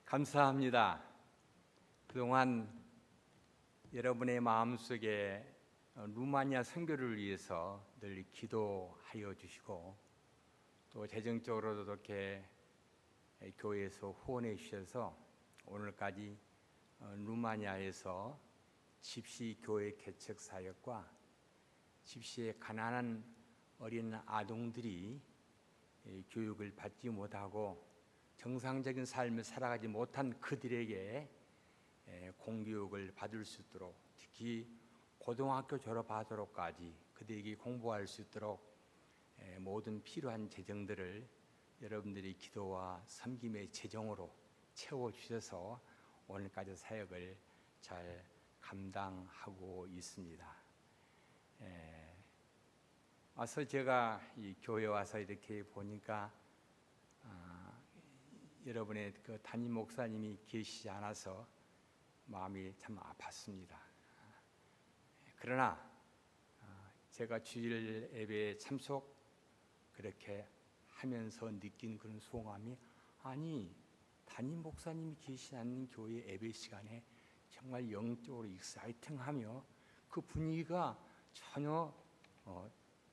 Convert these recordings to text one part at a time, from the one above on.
감사합니다. 그동안 여러분의 마음속에 루마니아 선교를 위해서 늘 기도하여 주시고 또 재정적으로도 이렇게 교회에서 후원해 주셔서 오늘까지 루마니아에서 집시 교회 개척 사역과 집시의 가난한 어린 아동들이 교육을 받지 못하고 정상적인 삶을 살아가지 못한 그들에게 공교육을 받을 수 있도록, 특히 고등학교 졸업하도록까지 그들에게 공부할 수 있도록 모든 필요한 재정들을 여러분들이 기도와 섬김의 재정으로 채워주셔서 오늘까지 사역을 잘 감당하고 있습니다. 와서 제가 이 교회 와서 이렇게 보니까 여러분의 그 담임 목사님이 계시지 않아서 마음이 참 아팠습니다. 그러나 제가 주일 예배에 참석 그렇게 하면서 느낀 그런 소감이, 아니 담임 목사님이 계시지 않는 교회 예배 시간에 정말 영적으로 익사이팅하며 그 분위기가 전혀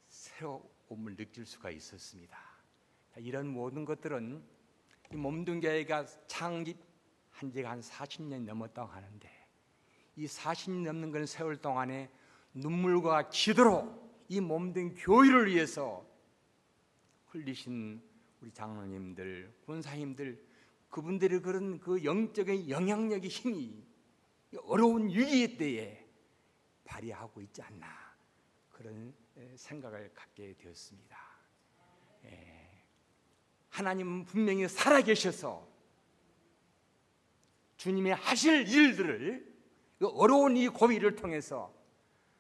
새로움을 느낄 수가 있었습니다. 이런 모든 것들은 이 몸뚱교회가 창립한 지가 한 40년이 넘었다고 하는데, 이 40년 넘는 그런 세월 동안에 눈물과 기도로 이 몸뚱 교회를 위해서 흘리신 우리 장로님들, 권사님들, 그분들의 그런 그 영적인 영향력의 힘이 어려운 위기의 때에 발휘하고 있지 않나, 그런 생각을 갖게 되었습니다. 하나님은 분명히 살아계셔서 주님의 하실 일들을, 어려운 이 고비를 통해서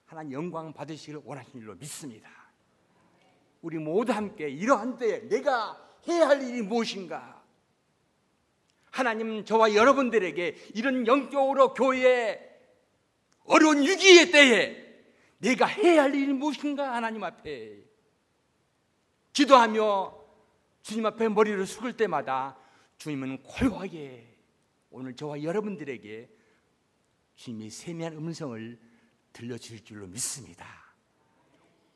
하나님 영광 받으시기를 원하시는 일로 믿습니다. 우리 모두 함께 이러한 때에 내가 해야 할 일이 무엇인가? 하나님은 저와 여러분들에게 이런 영적으로 교회의 어려운 위기의 때에 내가 해야 할 일이 무엇인가? 하나님 앞에 기도하며 주님 앞에 머리를 숙일 때마다 주님은 고요하게 오늘 저와 여러분들에게 주님의 세미한 음성을 들려주실 줄로 믿습니다.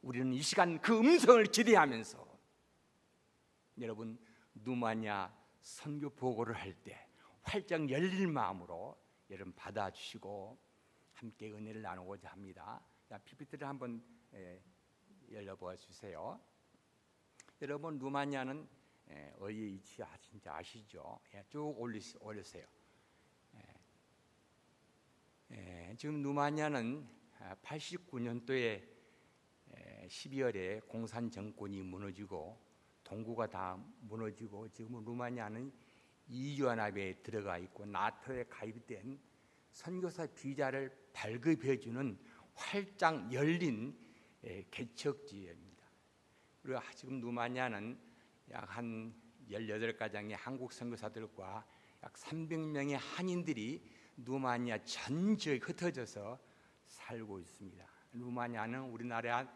우리는 이 시간 그 음성을 기대하면서 여러분 루마니아 선교 보고를 할 때 활짝 열린 마음으로 여러분 받아주시고 함께 은혜를 나누고자 합니다. PPT를 한번 열려보아 주세요. 여러분 루마니아는 어디에 위치하신지 아시죠? 쭉 올리세요. 지금 루마니아는 89년도에 12월에 공산 정권이 무너지고 동구가 다 무너지고 지금 루마니아는 EU연합에 들어가 있고 나토에 가입된 선교사 비자를 발급해주는 활짝 열린 개척지입니다. 그리고 지금 루마니아는 약 한 18가정의 한국 선교사들과 약 300명의 한인들이 루마니아 전 지역에 흩어져서 살고 있습니다. 루마니아는 우리나라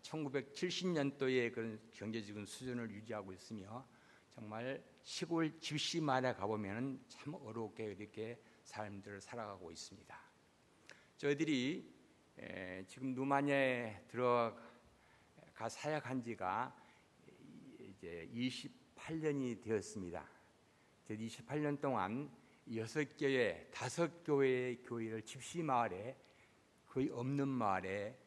1970년도에 그런 경제적인 수준을 유지하고 있으며 정말 시골 집시마을에 가보면 참 어렵게 이렇게 사람들을 살아가고 있습니다. 저희들이 지금 루마니아에 들어가 사역한 지가 이제 28년이 되었습니다. 28년 동안 6교회, 5교회의 교회를 집시마을에, 거의 없는 마을에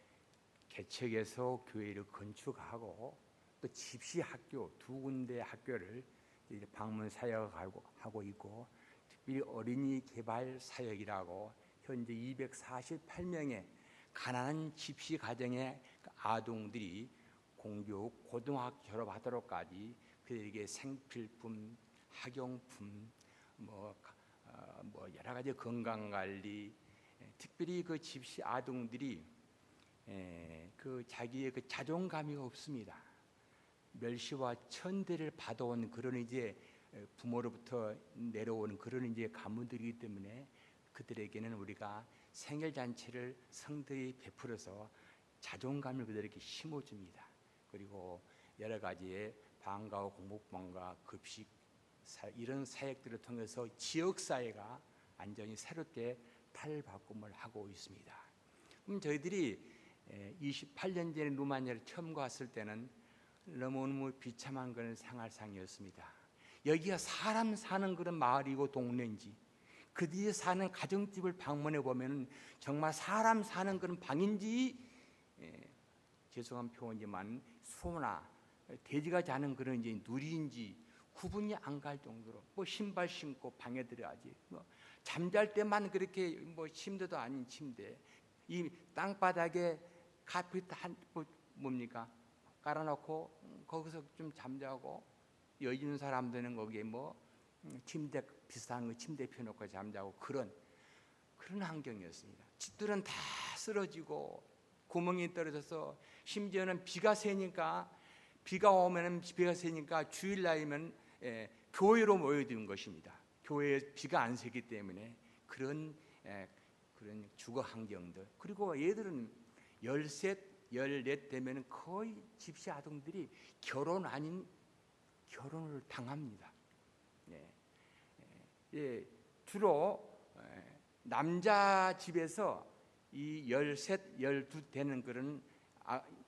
개척해서 교회를 건축하고 또 집시학교 2군데 학교를 이제 방문 사역하고 있고, 특별히 어린이 개발 사역이라고 현재 248명의 가난한 집시 가정의 아동들이 공교육 고등학교 졸업하도록까지 그들에게 생필품, 학용품, 뭐 여러 가지 건강 관리, 특별히 그 집시 아동들이 그 자기의 그 자존감이 없습니다. 멸시와 천대를 받아온 그런 이제 부모로부터 내려오는 그런 이제 가문들이기 때문에 그들에게는 우리가 생일 잔치를 성도히 베풀어서 자존감을 그들에게 심어줍니다. 그리고 여러 가지의 방과후 공복방과 급식 이런 사역들을 통해서 지역 사회가 완전히 새롭게 탈바꿈을 하고 있습니다. 그럼 저희들이 28년 전에 루마니아를 처음 갔을 때는 너무너무 비참한 그런 생활상이었습니다. 여기가 사람 사는 그런 마을이고 동네인지, 그 뒤에 사는 가정집을 방문해 보면 정말 사람 사는 그런 방인지, 죄송한 표현이지만 소나 돼지가 자는 그런 이제 누리인지 구분이 안 갈 정도로, 뭐 신발 신고 방에 들어야지, 뭐 잠잘 때만 그렇게 뭐 침대도 아닌 침대, 이 땅바닥에 카페트 뭡니까 깔아놓고 거기서 좀 잠자고, 여유 있는 사람들은 거기에 뭐 침대 비싼 거 침대 펴놓고 잠자고 그런 환경이었습니다. 집들은 다 쓰러지고 구멍이 떨어져서, 심지어는 비가 새니까 주일날이면 교회로 모여드는 것입니다. 교회에 비가 안 새기 때문에 그런 주거 환경들. 그리고 얘들은 13, 14 되면 거의 집시 아동들이 결혼 아닌 결혼을 당합니다. 주로 남자 집에서 이 13, 12 되는 그런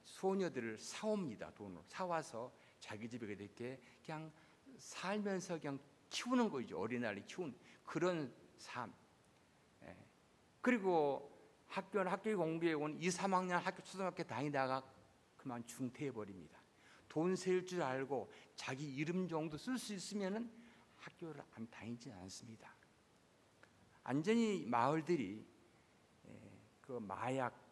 소녀들을 사옵니다. 돈으로 사와서 자기 집에 이렇게 그냥 살면서 그냥 키우는 거죠. 어린아이를 키우는 그런 삶. 그리고 학교에 공부해 온 2, 3학년 초등학교 다니다가 그만 중퇴해 버립니다. 돈 세울 줄 알고 자기 이름 정도 쓸 수 있으면은 학교를 안 다니지 않습니다. 완전히 마을들이 그 마약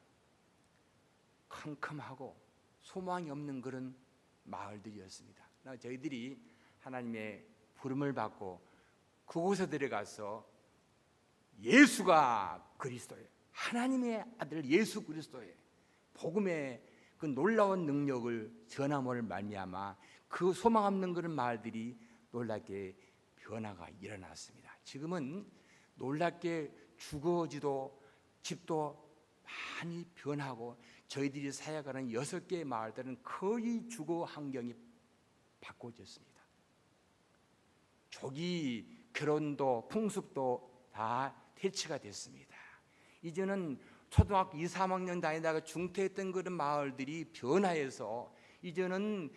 캄캄하고 소망이 없는 그런 마을들이었습니다. 저희들이 하나님의 부름을 받고 그곳에 들어가서 예수가 그리스도예요, 하나님의 아들 예수 그리스도의 복음의 그 놀라운 능력을 전함을 말미암아 그 소망 없는 그런 마을들이 놀랍게 변화가 일어났습니다. 지금은 놀랍게 주거지도 집도 많이 변하고, 저희들이 사역하는 6개의 마을들은 거의 주거 환경이 바꿔졌습니다. 조기 결혼도 풍습도 다 퇴치가 됐습니다. 이제는 초등학교 2, 3학년 다니다가 중퇴했던 그런 마을들이 변화해서 이제는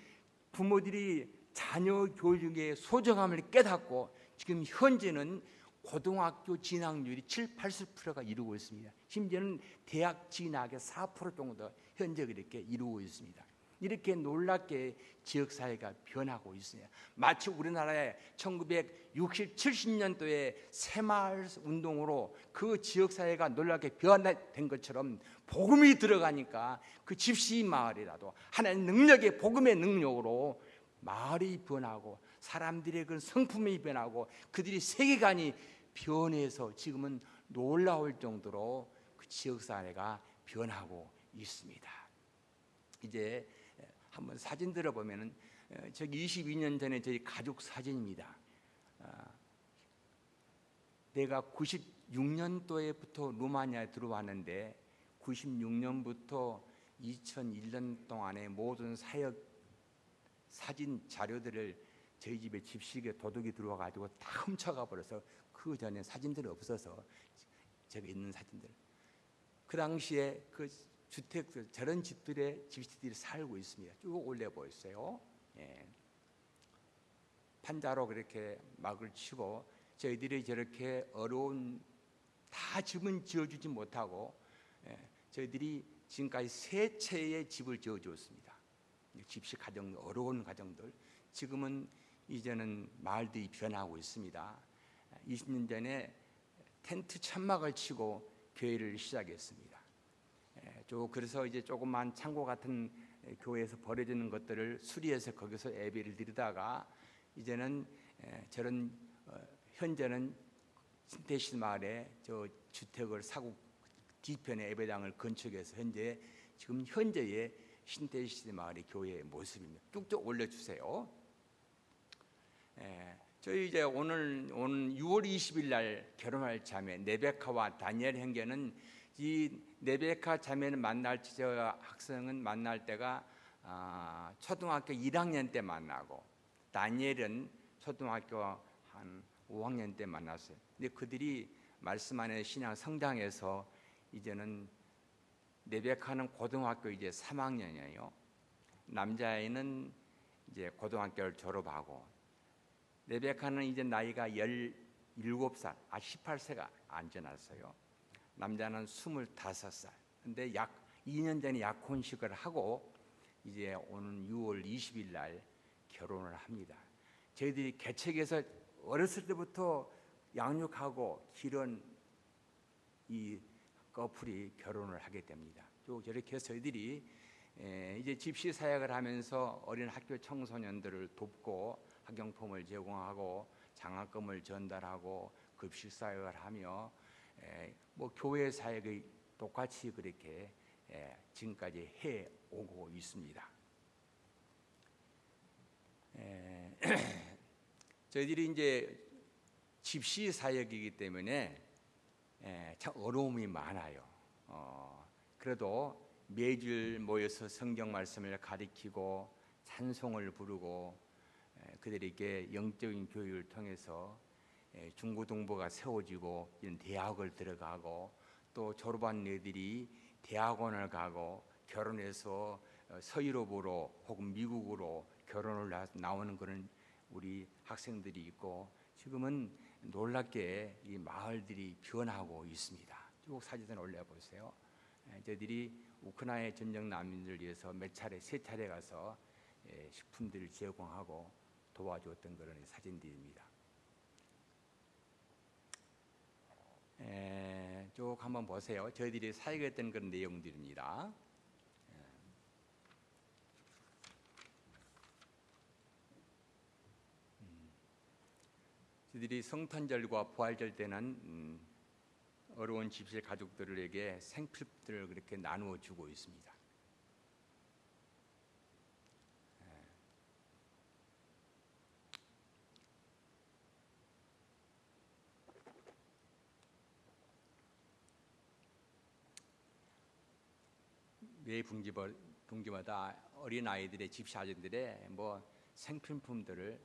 부모들이 자녀 교육의 소중함을 깨닫고 지금 현재는 고등학교 진학률이 7, 80%가 이루고 있습니다. 심지어는 대학 진학의 4% 정도 현재 그렇게 이루고 있습니다. 이렇게 놀랍게 지역사회가 변하고 있습니다. 마치 우리나라의 1960, 70년도에 새마을 운동으로 그 지역사회가 놀랍게 변화된 것처럼 복음이 들어가니까 그 집시 마을이라도 하나님의 능력의 복음의 능력으로 마을이 변하고 사람들의 그 성품이 변하고 그들이 세계관이 변해서 지금은 놀라울 정도로 그 지역사회가 변하고 있습니다. 이제 한번 사진 들어보면은 저기 22년 전에 저희 가족 사진입니다. 내가 96년도에부터 루마니아에 들어왔는데 96년부터 2001년 동안의 모든 사역 사진 자료들을 저희 집에 집시계 도둑이 들어와 가지고 다 훔쳐가 버려서 그 전에 사진들이 없어서 제가 있는 사진들, 그 당시에 그 주택들 저런 집들의 집시들이 살고 있습니다. 쭉 올려 보였어요. 판자로 그렇게 막을 치고 저희들이 저렇게 어려운 다 집은 지어주지 못하고 저희들이 지금까지 3채의 집을 지어주었습니다. 집시 가정, 어려운 가정들. 지금은 이제는 마을들이 변하고 있습니다. 20년 전에 텐트 천막을 치고 교회를 시작했습니다. 그래서 이제 조그만 창고 같은 교회에서 버려지는 것들을 수리해서 거기서 예배를 드리다가 이제는 현재는 신태시 마을에 저 주택을 사고 뒤편에 예배당을 건축해서 지금 현재의 신태시 마을의 교회의 모습입니다. 쭉쭉 올려주세요. 저희 이제 오늘 6월 20일 날 결혼할 자매 레베카와 다니엘 형제는, 이 레베카 자매는 학생은 만날 때가 초등학교 1학년 때 만나고, 다니엘은 초등학교 한 5학년 때 만났어요. 근데 그들이 말씀 안에 신앙 성장해서 이제는 레베카는 고등학교 이제 3학년이에요. 남자아이는 이제 고등학교를 졸업하고, 레베카는 이제 나이가 17살, 18세가 안 지났어요. 남자는 25살. 근데 약 2년 전에 약혼식을 하고 이제 오는 6월 20일 날 결혼을 합니다. 저희들이 개척에서 어렸을 때부터 양육하고 기른 이 커플이 결혼을 하게 됩니다. 또 저렇게 해서 저희들이 이제 집시 사역을 하면서 어린 학교 청소년들을 돕고 학용품을 제공하고 장학금을 전달하고 급식 사역을 하며 뭐 교회 사역이 똑같이 그렇게 지금까지 해 오고 있습니다. 저희들이 이제 집시 사역이기 때문에 참 어려움이 많아요. 그래도 매주 모여서 성경 말씀을 가리키고 찬송을 부르고 그들에게 영적인 교육을 통해서 중고등부가 세워지고 이런 대학을 들어가고 또 졸업한 애들이 대학원을 가고 결혼해서 서유럽으로 혹은 미국으로 결혼을 나오는 그런 우리 학생들이 있고, 지금은 놀랍게 이 마을들이 변하고 있습니다. 쭉 사진을 올려보세요. 저희들이 우크라이나 전쟁 난민들을 위해서 세 차례 가서 식품들을 제공하고 도와주었던 그런 사진들입니다. 쭉 한번 보세요. 저희들이 사역했던 그런 내용들입니다. 저희들이 성탄절과 부활절 때는 어려운 집시 가족들에게 생필품들을 그렇게 나누어 주고 있습니다. 매 분기마다 어린 아이들의 집시 아이들의 뭐 생필품들을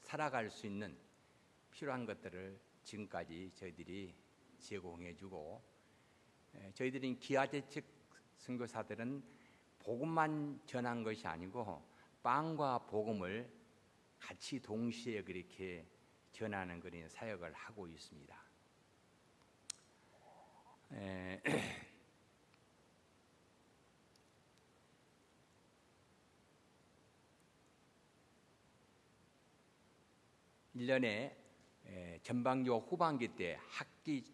살아갈 수 있는 필요한 것들을 지금까지 저희들이 제공해주고, 저희들이 기아재측 선교사들은 복음만 전한 것이 아니고 빵과 복음을 같이 동시에 그렇게 전하는 그런 사역을 하고 있습니다. 1년에 전반기와 후반기 때 학기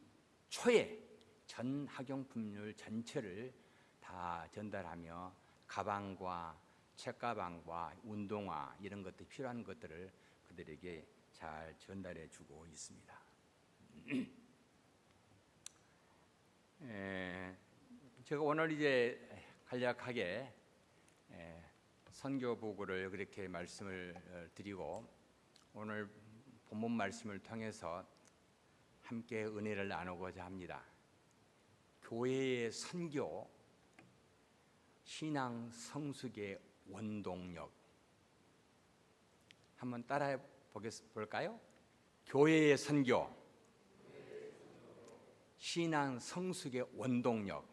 초에 전 학용품률 전체를 다 전달하며 가방과 책가방과 운동화 이런 것들 필요한 것들을 그들에게 잘 전달해 주고 있습니다. 제가 오늘 이제 간략하게 선교 보고를 그렇게 말씀을 드리고, 오늘 본문 말씀을 통해서 함께 은혜를 나누고자 합니다. 교회의 선교, 신앙 성숙의 원동력. 한번 따라해 볼까요? 교회의 선교, 신앙 성숙의 원동력.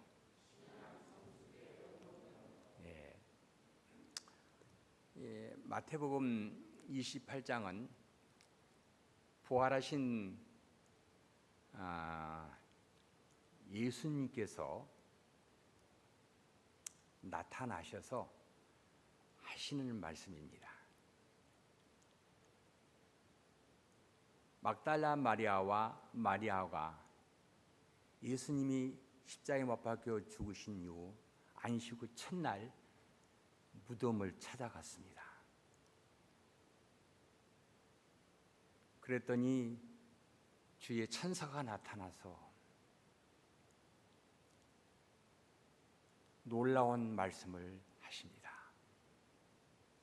마태복음 28장은 부활하신 예수님께서 나타나셔서 하시는 말씀입니다. 막달라 마리아와 마리아가 예수님이 십자가에 못 박혀 죽으신 이후 안식 후 첫날 무덤을 찾아갔습니다. 그랬더니 주의 천사가 나타나서 놀라운 말씀을 하십니다.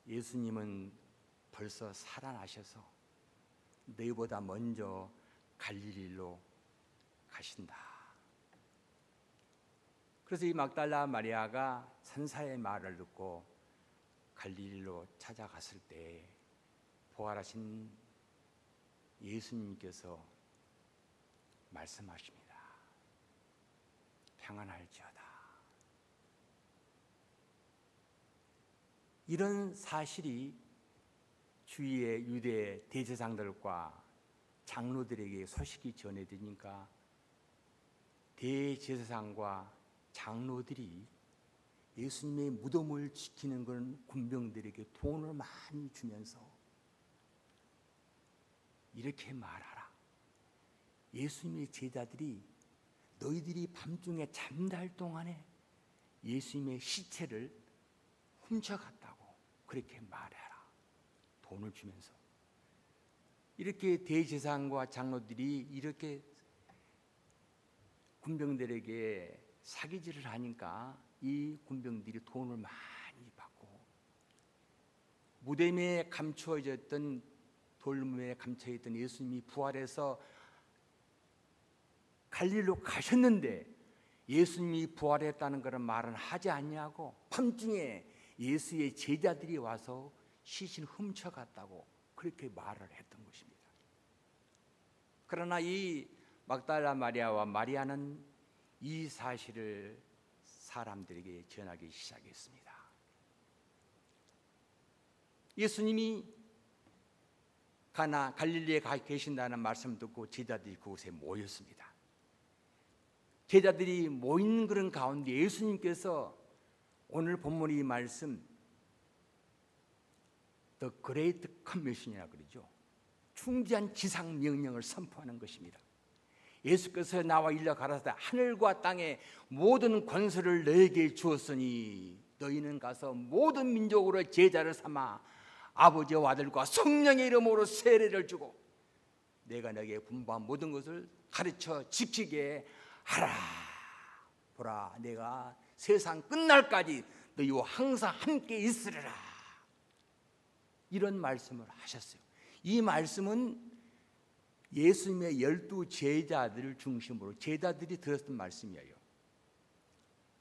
예수님은 벌써 살아나셔서 너희보다 먼저 갈릴리로 가신다. 그래서 이 막달라 마리아가 천사의 말을 듣고 갈릴리로 찾아갔을 때 부활하신 예수님께서 말씀하십니다. 평안할지어다. 이런 사실이 주위의 유대 대제사장들과 장로들에게 소식이 전해지니까 대제사장과 장로들이 예수님의 무덤을 지키는 그런 군병들에게 돈을 많이 주면서 이렇게 말하라. 예수님의 제자들이 너희들이 밤중에 잠잘 동안에 예수님의 시체를 훔쳐갔다고 그렇게 말해라. 돈을 주면서. 이렇게 대제사장과 장로들이 이렇게 군병들에게 사기질을 하니까 이 군병들이 돈을 많이 받고 무덤에 감추어졌던 돌무에 감춰있던 예수님이 부활해서 갈릴리로 가셨는데 예수님이 부활했다는 그런 말은 하지 않냐고 밤중에 예수의 제자들이 와서 시신을 훔쳐갔다고 그렇게 말을 했던 것입니다. 그러나 이 막달라 마리아와 마리아는 이 사실을 사람들에게 전하기 시작했습니다. 예수님이 갈릴리에 가 계신다는 말씀 듣고 제자들이 그곳에 모였습니다. 제자들이 모인 그런 가운데 예수님께서 오늘 본문의 말씀 The Great Commission이라고 그러죠. 충지한 지상 명령을 선포하는 것입니다. 예수께서 나와 일러 가라사대 하늘과 땅의 모든 권세를 너에게 주었으니 너희는 가서 모든 민족으로 제자를 삼아 아버지와 아들과 성령의 이름으로 세례를 주고 내가 너에게 분부한 모든 것을 가르쳐 지키게 하라. 보라, 내가 세상 끝날까지 너희와 항상 함께 있으리라. 이런 말씀을 하셨어요. 이 말씀은 예수님의 12 제자들을 중심으로 제자들이 들었던 말씀이에요.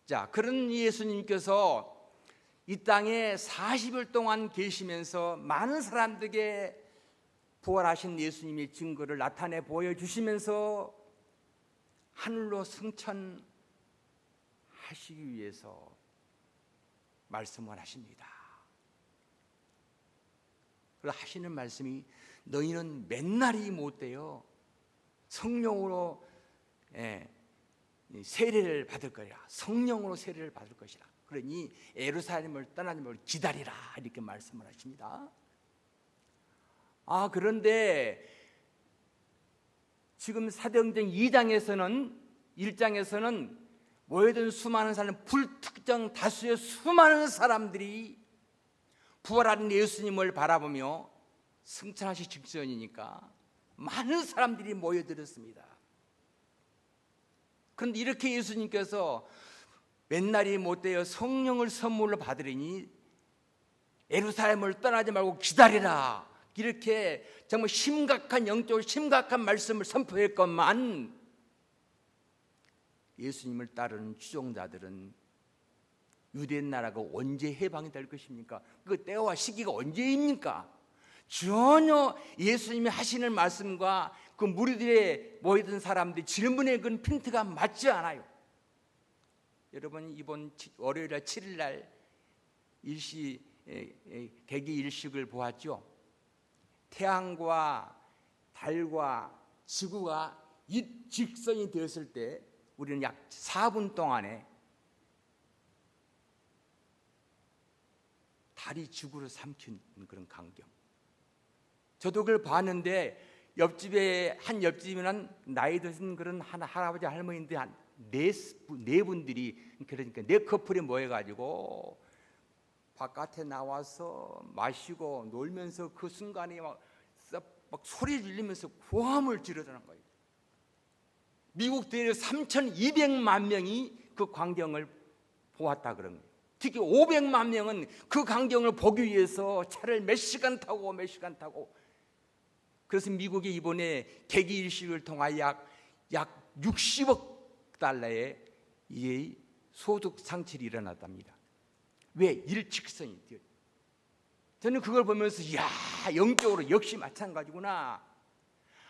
자, 그런 예수님께서 이 땅에 40일 동안 계시면서 많은 사람들에게 부활하신 예수님의 증거를 나타내 보여주시면서 하늘로 승천하시기 위해서 말씀을 하십니다. 그래서 하시는 말씀이 너희는 맨날이 못되어 성령으로 세례를 받을 거리라. 성령으로 세례를 받을 것이라. 그러니 예루살렘을 떠나지 말고 기다리라 이렇게 말씀을 하십니다. 그런데 지금 사도행전 1장에서는 모여든 수많은 사람, 불특정 다수의 수많은 사람들이 부활하는 예수님을 바라보며 승천하시 직전이니까 많은 사람들이 모여들었습니다. 그런데 이렇게 예수님께서 맨날이 못되어 성령을 선물로 받으리니 예루살렘을 떠나지 말고 기다리라. 이렇게 정말 심각한 영적으로 심각한 말씀을 선포했건만 예수님을 따르는 추종자들은 유대 나라가 언제 해방이 될 것입니까? 그 때와 시기가 언제입니까? 전혀 예수님이 하시는 말씀과 그 무리들의 모이던 사람들이 질문의 그 핀트가 맞지 않아요. 여러분 이번 월요일날 7일날 대기 일식을 보았죠. 태양과 달과 지구가 일직선이 되었을 때 우리는 약 4분 동안에 달이 지구를 삼키는 그런 광경. 저도 그걸 봤는데 한 옆집에는 나이 드신 그런 할아버지 할머니인데 한 네 분들이 그러니까 네 커플이 모여가지고 바깥에 나와서 마시고 놀면서 그 순간에 막 소리 질리면서 고함을 지르더는 거예요. 미국 대략 3,200만 명이 그 광경을 보았다 그런 거예요. 특히 500만 명은 그 광경을 보기 위해서 차를 몇 시간 타고 그래서 미국이 이번에 대기일식을 통하여 약 60억 달러의 소득 상실이 일어났답니다. 왜? 일직선이 돼요. 저는 그걸 보면서 영적으로 역시 마찬가지구나.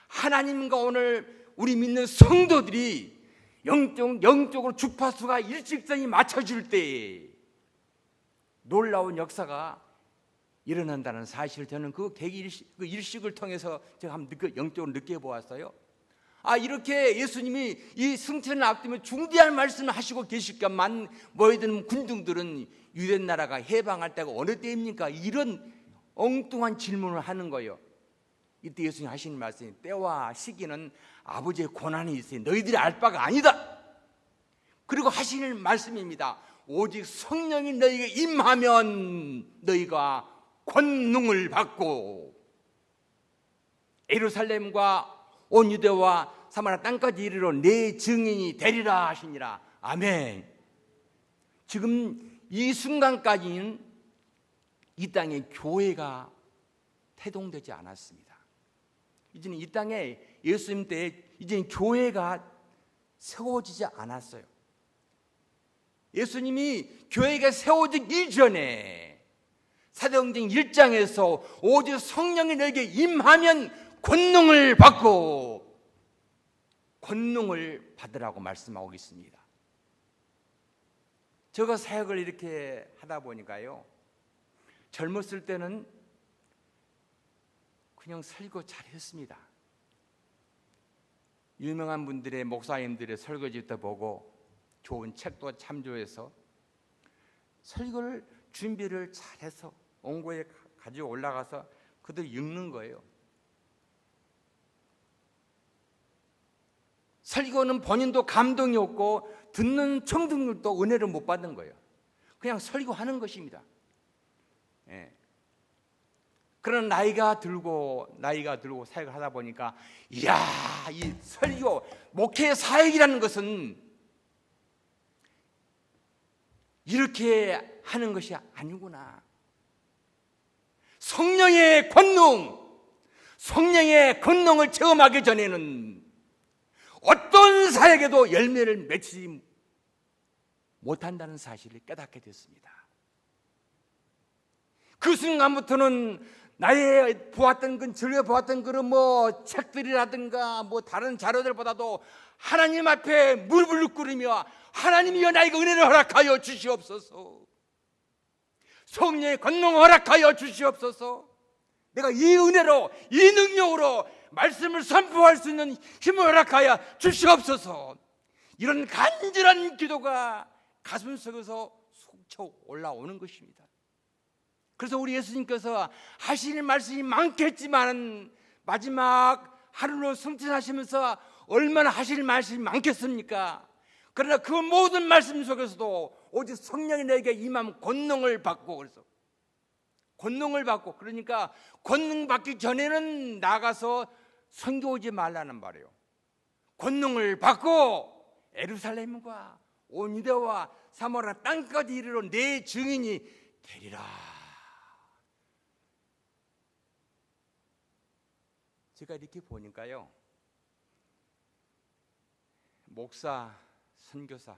하나님과 오늘 우리 믿는 성도들이 영적으로 주파수가 일직선이 맞춰질 때 놀라운 역사가 일어난다는 사실을 저는 그 일식을 통해서 제가 한번 영적으로 느껴보았어요. 이렇게 예수님이 이 승천을 앞두며 중대한 말씀을 하시고 계실까만 모여드는 군중들은 유대 나라가 해방할 때가 어느 때입니까? 이런 엉뚱한 질문을 하는 거예요. 이때 예수님 하시는 말씀이 때와 시기는 아버지의 고난이 있으니 너희들이 알 바가 아니다. 그리고 하시는 말씀입니다. 오직 성령이 너희에게 임하면 너희가 권능을 받고 예루살렘과 온 유대와 사마리아 땅까지 이르러 내 증인이 되리라 하시니라. 아멘. 지금 이 순간까지는 이 땅에 교회가 태동되지 않았습니다. 이제는 이 땅에 예수님 때에 이제는 교회가 세워지지 않았어요. 예수님이 교회가 세워지기 이전에 사도행전 1장에서 오직 성령이 너에게 임하면 권능을 받고 권능을 받으라고 말씀하고 있습니다. 제가 사역을 이렇게 하다 보니까요, 젊었을 때는 그냥 설교 잘했습니다. 유명한 분들의 목사님들의 설교집도 보고 좋은 책도 참조해서 설교를 준비를 잘해서 원고에 가지고 올라가서 그들 읽는 거예요. 설교는 본인도 감동이 없고 듣는 청중들도 은혜를 못 받는 거예요. 그냥 설교하는 것입니다. 그런 나이가 들고 사역을 하다 보니까 이야, 이 설교, 목회 사역이라는 것은 이렇게 하는 것이 아니구나. 성령의 권능을 체험하기 전에는 어떤 사역에도 열매를 맺지 못한다는 사실을 깨닫게 됐습니다. 그 순간부터는 나의 즐겨보았던 그런 책들이라든가 다른 자료들보다도 하나님 앞에 무릎을 꿇으며 하나님이여 나에게 은혜를 허락하여 주시옵소서, 성령의 권능을 허락하여 주시옵소서, 내가 이 은혜로 이 능력으로 말씀을 선포할 수 있는 힘을 허락하여 주시옵소서, 이런 간절한 기도가 가슴속에서 솟쳐 올라오는 것입니다. 그래서 우리 예수님께서 하시는 말씀이 많겠지만 마지막 하루로 승천하시면서 얼마나 하실 말씀이 많겠습니까? 그러나 그 모든 말씀 속에서도 오직 성령이 내게 임하면 권능을 받고, 그래서 권능을 받고, 그러니까 권능 받기 전에는 나가서 선교하지 말라는 말이에요. 권능을 받고 예루살렘과 온 유대와 사마리아 땅까지 이르러 내 증인이 되리라. 제가 이렇게 보니까요, 목사, 선교사,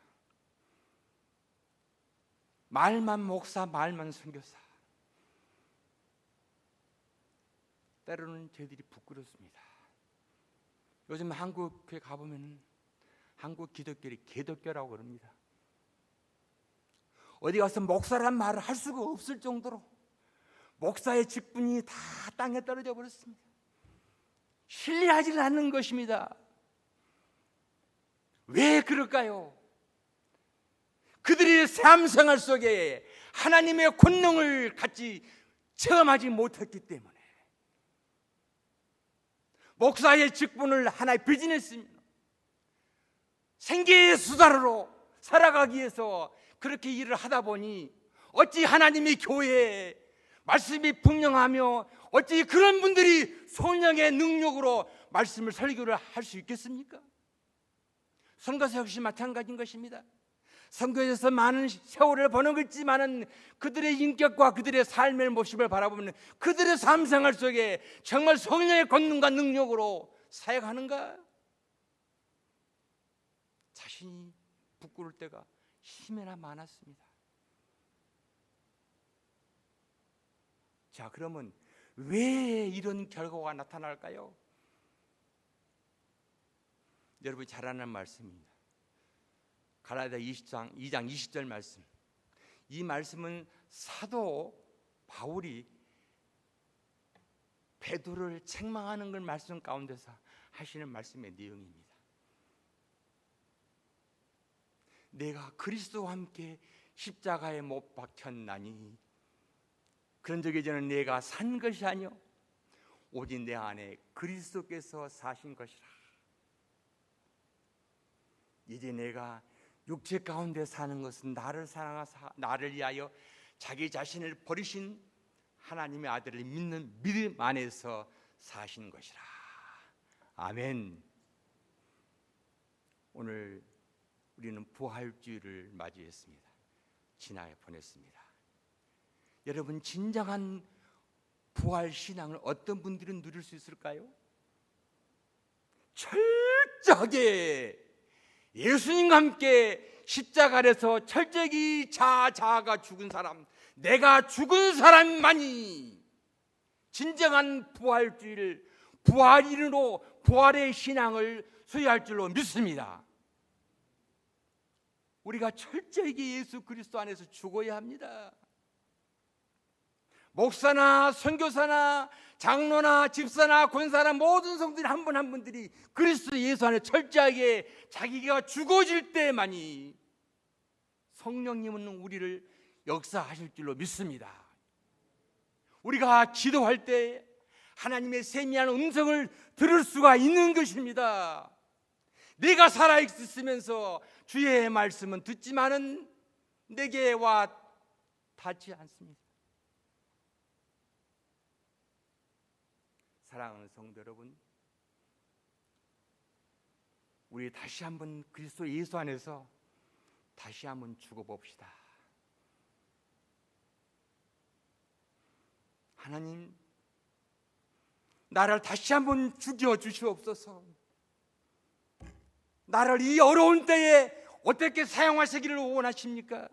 말만 목사, 말만 선교사, 때로는 저희들이 부끄럽습니다. 요즘 한국 교회 가보면 한국 기독교를 개독교라고 그럽니다. 어디 가서 목사란 말을 할 수가 없을 정도로 목사의 직분이 다 땅에 떨어져 버렸습니다. 신뢰하지 않는 것입니다. 왜 그럴까요? 그들의 삶 생활 속에 하나님의 권능을 같이 체험하지 못했기 때문에 목사의 직분을 하나의 비즈니스입니다. 생계의 수단으로 살아가기 위해서 그렇게 일을 하다 보니 어찌 하나님의 교회에 말씀이 분명하며 어찌 그런 분들이 성령의 능력으로 말씀을 설교를 할 수 있겠습니까? 선교사 역시 마찬가지인 것입니다. 선교에서 많은 세월을 보내고 있지만은 그들의 인격과 그들의 삶의 모습을 바라보면 그들의 삶 생활 속에 정말 성령의 권능과 능력으로 사역하는가? 자신이 부끄러울 때가 힘이나 많았습니다. 자, 그러면 왜 이런 결과가 나타날까요? 여러분이 잘 아는 말씀입니다. 갈라디아 2장 20절 말씀. 이 말씀은 사도 바울이 베드로를 책망하는 걸 말씀 가운데서 하시는 말씀의 내용입니다. 내가 그리스도와 함께 십자가에 못 박혔나니 그런 적이 저는 내가 산 것이 아니요 오직 내 안에 그리스도께서 사신 것이라. 이제 내가 육체 가운데 사는 것은 나를 사랑하사 나를 위하여 자기 자신을 버리신 하나님의 아들을 믿는 믿음 안에서 사신 것이라. 아멘. 오늘 우리는 부활주일을 맞이했습니다. 지나게 보냈습니다. 여러분, 진정한 부활 신앙을 어떤 분들은 누릴 수 있을까요? 철저하게 예수님과 함께 십자가 아래서 철저히 자아가 죽은 사람, 내가 죽은 사람만이 진정한 부활주의를 부활인으로 부활의 신앙을 소유할 줄로 믿습니다. 우리가 철저히 예수 그리스도 안에서 죽어야 합니다. 목사나 선교사나 장로나 집사나 권사나 모든 성도들 한 분 한 분들이 그리스도 예수 안에 철저하게 자기가 죽어질 때만이 성령님은 우리를 역사하실 줄로 믿습니다. 우리가 기도할 때 하나님의 세미한 음성을 들을 수가 있는 것입니다. 내가 살아있으면서 주의 말씀은 듣지만은 내게 와 닿지 않습니다. 사랑하는 성도 여러분, 우리 다시 한번 그리스도 예수 안에서 다시 한번 죽어봅시다. 하나님, 나를 다시 한번 죽여주시옵소서. 나를 이 어려운 때에 어떻게 사용하시기를 원하십니까?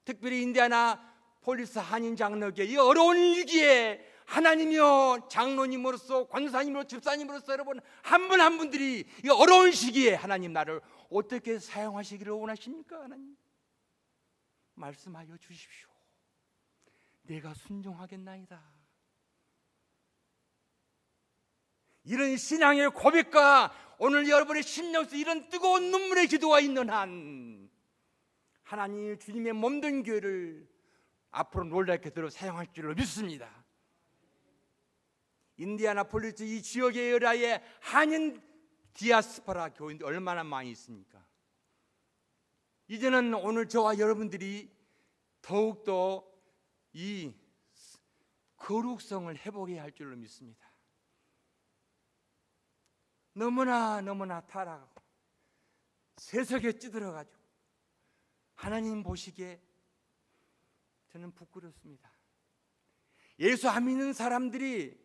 특별히 인디아나 폴리스 한인 장로교회 이 어려운 위기에 하나님이여 장로님으로서 권사님으로서 집사님으로서 여러분 한 분 한 분들이 이 어려운 시기에 하나님 나를 어떻게 사용하시기를 원하십니까? 하나님 말씀하여 주십시오. 내가 순종하겠나이다. 이런 신앙의 고백과 오늘 여러분의 심령 속 이런 뜨거운 눈물의 기도가 있는 한 하나님 주님의 몸된 교회를 앞으로 놀랍게 들어 사용할 줄로 믿습니다. 인디아나폴리스 이 지역의 여라의 한인 디아스포라 교인들이 얼마나 많이 있습니까? 이제는 오늘 저와 여러분들이 더욱더 이 거룩성을 회복해야 할 줄로 믿습니다. 너무나 타락하고 세속에 찌들어가지고 하나님 보시기에 저는 부끄럽습니다. 예수 안 믿는 사람들이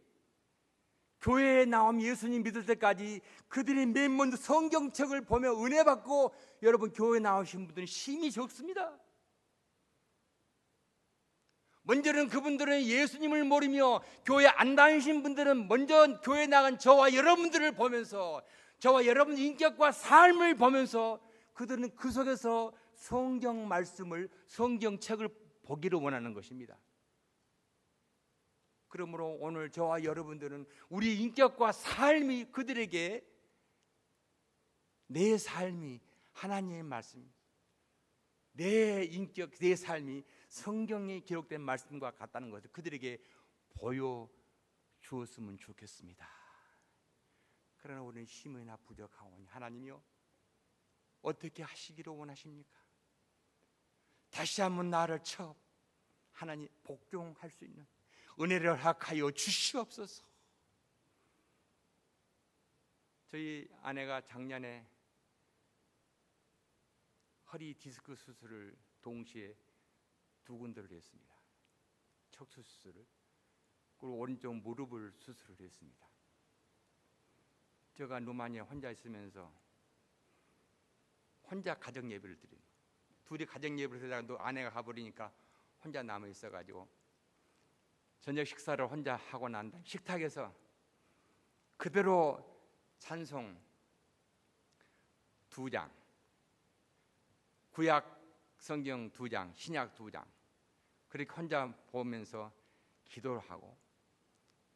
교회에 나오면 예수님 믿을 때까지 그들이 맨 먼저 성경책을 보며 은혜 받고 여러분 교회에 나오신 분들은 힘이 적습니다. 먼저는 그분들은 예수님을 모르며 교회 안 다니신 분들은 먼저 교회에 나간 저와 여러분들을 보면서 저와 여러분의 인격과 삶을 보면서 그들은 그 속에서 성경 말씀을 성경책을 보기를 원하는 것입니다. 그러므로 오늘 저와 여러분들은 우리 인격과 삶이 그들에게 내 삶이 하나님의 말씀, 내 인격, 내 삶이 성경에 기록된 말씀과 같다는 것을 그들에게 보여주었으면 좋겠습니다. 그러나 우리는 힘이나 부족하오니 하나님이요 어떻게 하시기를 원하십니까? 다시 한번 나를 하나님 복종할 수 있는 은혜를 허락하여 주시옵소서. 저희 아내가 작년에 허리 디스크 수술을 동시에 두 군데를 했습니다. 척수 수술을 그리고 오른쪽 무릎을 수술을 했습니다. 제가 루마니아 혼자 있으면서 혼자 가정 예배를 드려요. 둘이 가정 예배를 하다가 아내가 가버리니까 혼자 남아 있어가지고 저녁 식사를 혼자 하고 난 다음 식탁에서 그대로 찬송 2장, 구약 성경 2장, 신약 2장 그렇게 혼자 보면서 기도를 하고,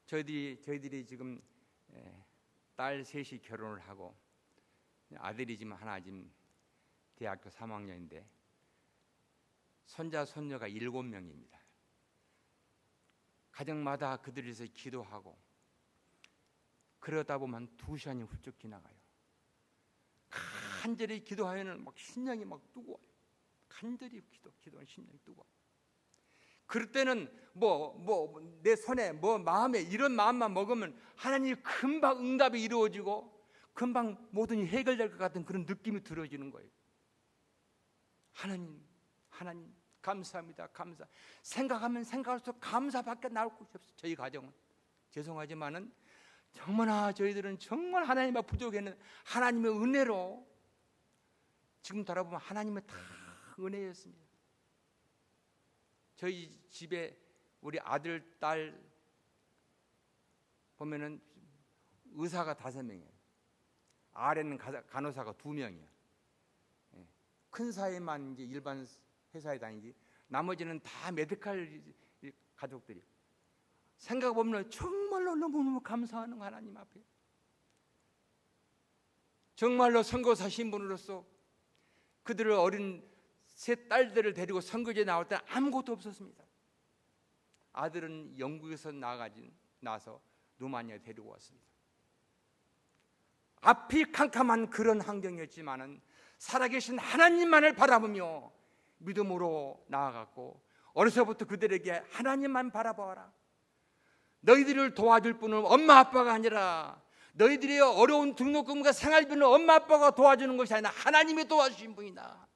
저희들이 지금 딸 셋이 결혼을 하고 아들이 지금 하나 지금 대학교 3학년인데 손자 손녀가 7명입니다. 가정마다 그들에서 기도하고 그러다 보면 2시간이 훌쩍 지나가요. 간절히 기도하면은 막 심령이 막 뜨거워요. 간절히 기도하는 심령이 뜨거워요. 그럴 때는 내 손에 마음에 이런 마음만 먹으면 하나님이 금방 응답이 이루어지고 금방 모든 일이 해결될 것 같은 그런 느낌이 들어지는 거예요. 하나님 감사합니다. 생각하면 생각할수록 감사밖에 나올 것이 없어요. 저희 가정은 죄송하지만은 정말 저희들은 정말 하나님 앞 부족했는 하나님의 은혜로 지금 돌아보면 하나님의 다 은혜였습니다. 저희 집에 우리 아들, 딸 보면은 의사가 5명이에요. 아래는 간호사가 2명이에요. 큰 사회만 이제 일반 회사에 다니지 나머지는 다 메디컬 가족들이에요. 생각해보면 정말로 너무너무 감사하는 하나님 앞에, 정말로 선교사 신분으로서 그들의 어린 세 딸들을 데리고 선교지에 나올 때는 아무것도 없었습니다. 아들은 영국에서 나서 루마니아에 데리고 왔습니다. 앞이 캄캄한 그런 환경이었지만은 살아계신 하나님만을 바라보며 믿음으로 나아갔고, 어려서부터 그들에게 하나님만 바라보아라. 너희들을 도와줄 분은 엄마 아빠가 아니라 너희들의 어려운 등록금과 생활비는 엄마 아빠가 도와주는 것이 아니라 하나님이 도와주신 분이다.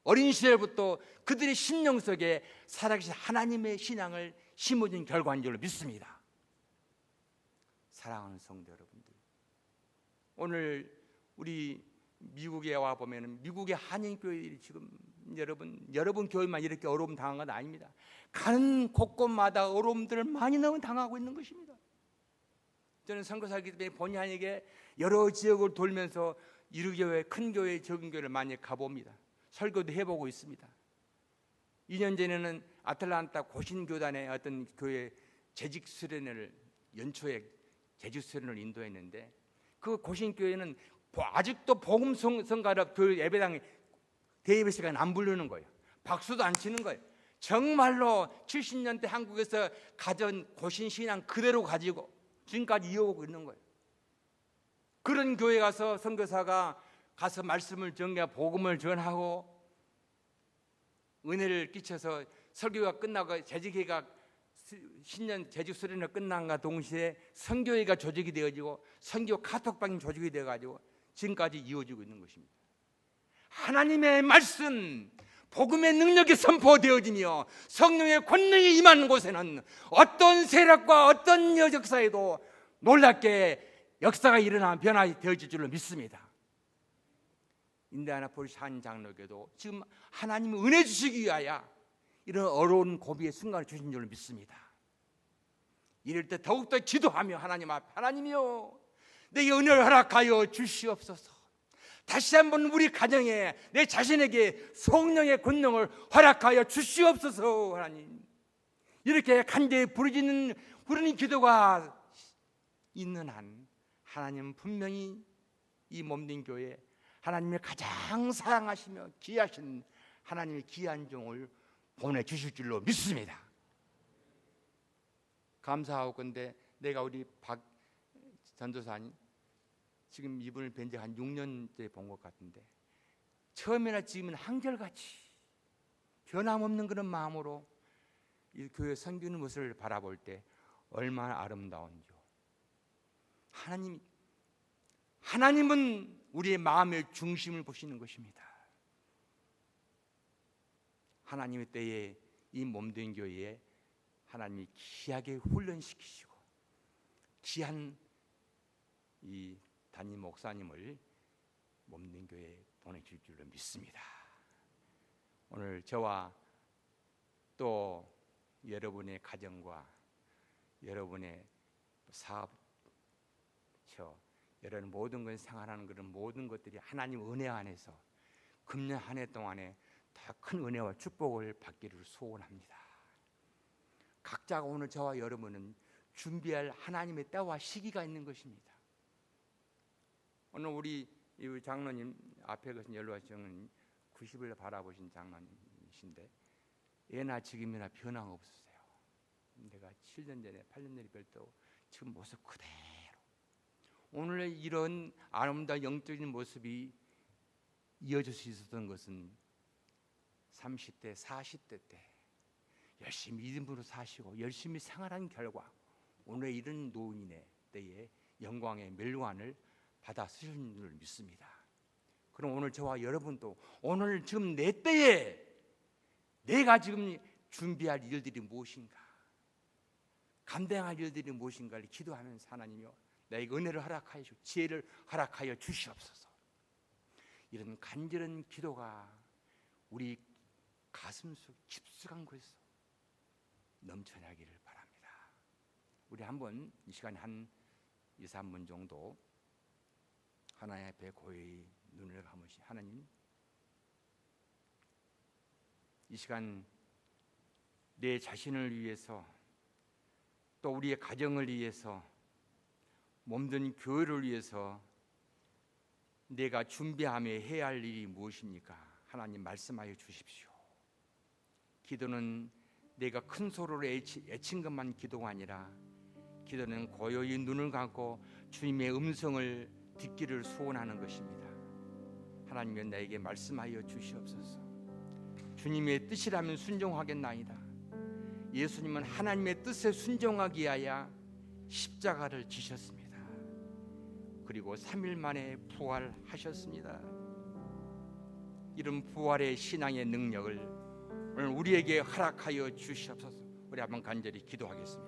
어린 시절부터 그들의 심령 속에 살아계신 하나님의 신앙을 심어준 결과인 줄로 믿습니다. 사랑하는 성도 여러분들, 오늘 우리 미국에 와 보면은 미국의 한인교회들이 지금 여러분 교회만 이렇게 어려움 당한 건 아닙니다. 가는 곳곳마다 어려움들을 많이 너무 당하고 있는 것입니다. 저는 선교사이기 때문에 본의 아니게 여러 지역을 돌면서 이루교회, 큰 교회, 적은 교회를 많이 가봅니다. 설교도 해보고 있습니다. 2년 전에는 아틀란타 고신교단의 어떤 교회 재직 수련회를 연초에 재직 수련을 인도했는데, 그 고신교회는 아직도 복음 성가럽 교회 예배당에 대예배 시간 안 부르는 거예요. 박수도 안 치는 거예요. 정말로 70년대 한국에서 가진 고신 신앙 그대로 가지고 지금까지 이어오고 있는 거예요. 그런 교회 가서 선교사가 가서 말씀을 전개하고 복음을 전하고 은혜를 끼쳐서 설교가 끝나고 재직회가 신년 재직 수련회 끝난과 동시에 선교회가 조직이 되어지고 선교 카톡방이 조직이 되어가지고 지금까지 이어지고 있는 것입니다. 하나님의 말씀, 복음의 능력이 선포되어지며 성령의 권능이 임하는 곳에는 어떤 세력과 어떤 역사에도 놀랍게 역사가 일어나 변화되어질 줄로 믿습니다. 인디애나폴리스 한 장로교도 지금 하나님이 은혜 주시기 위하여 이런 어려운 고비의 순간을 주신 줄로 믿습니다. 이럴 때 더욱더 기도하며 하나님 앞에, 하나님이여 내게 은혜를 허락하여 주시옵소서. 다시 한번 우리 가정에 내 자신에게 성령의 권능을 허락하여 주시옵소서. 하나님, 이렇게 간절히 부르짖는 기도가 있는 한 하나님은 분명히 이 몸된 교회에 하나님의 가장 사랑하시며 귀하신 하나님의 귀한 종을 보내주실 줄로 믿습니다. 감사하고, 근데 내가 우리 박 전도사님 지금 이분을 뵌 지 한 6년째 본 것 같은데 처음이나 지금은 한결같이 변함없는 그런 마음으로 이 교회 섬기는 것을 바라볼 때 얼마나 아름다운지요. 하나님은 우리의 마음의 중심을 보시는 것입니다. 하나님의 때에 이 몸된 교회에 하나님이 귀하게 훈련시키시고 귀한 이 담임 목사님을 몸된 교회에 보내줄 줄로 믿습니다. 오늘 저와 또 여러분의 가정과 여러분의 사업처, 이런 모든 것 생활하는 그런 모든 것들이 하나님 은혜 안에서 금년 한 해 동안에 더 큰 은혜와 축복을 받기를 소원합니다. 각자가 오늘 저와 여러분은 준비할 하나님의 때와 시기가 있는 것입니다. 오늘 우리 이 장로님 앞에 계신 연로하신 장로님 90을 바라보신 장로님이신데 예나 지금이나 변화가 없으세요. 내가 7년 전에 8년 전에 뵐 때 지금 모습 그대로 오늘 이런 아름다운 영적인 모습이 이어질 수 있었던 것은 30대 40대 때 열심히 믿음으로 사시고 열심히 생활한 결과 오늘 이런 노인의 때에 영광의 멸관을 받아 쓰신 줄 믿습니다. 그럼 오늘 저와 여러분도 오늘 지금 내 때에 내가 지금 준비할 일들이 무엇인가, 감당할 일들이 무엇인가를 기도하면서 하나님이여 나에게 은혜를 허락하여 주시고 지혜를 허락하여 주시옵소서. 이런 간절한 기도가 우리 가슴속 깊숙한 곳에서 넘쳐나기를 바랍니다. 우리 한번 이 시간에 한 2, 3분 정도 하나님 앞에 고요히 눈을 감으시 하나님, 이 시간 내 자신을 위해서 또 우리의 가정을 위해서 몸든 교회를 위해서 내가 준비하며 해야 할 일이 무엇입니까? 하나님 말씀하여 주십시오. 기도는 내가 큰 소리로 애친 것만 기도가 아니라 기도는 고요히 눈을 감고 주님의 음성을 듣기를 소원하는 것입니다. 하나님여 나에게 말씀하여 주시옵소서. 주님의 뜻이라면 순종하겠나이다. 예수님은 하나님의 뜻에 순종하기 위하여 십자가를 지셨습니다. 그리고 3일 만에 부활하셨습니다. 이런 부활의 신앙의 능력을 오늘 우리에게 허락하여 주시옵소서. 우리 한번 간절히 기도하겠습니다.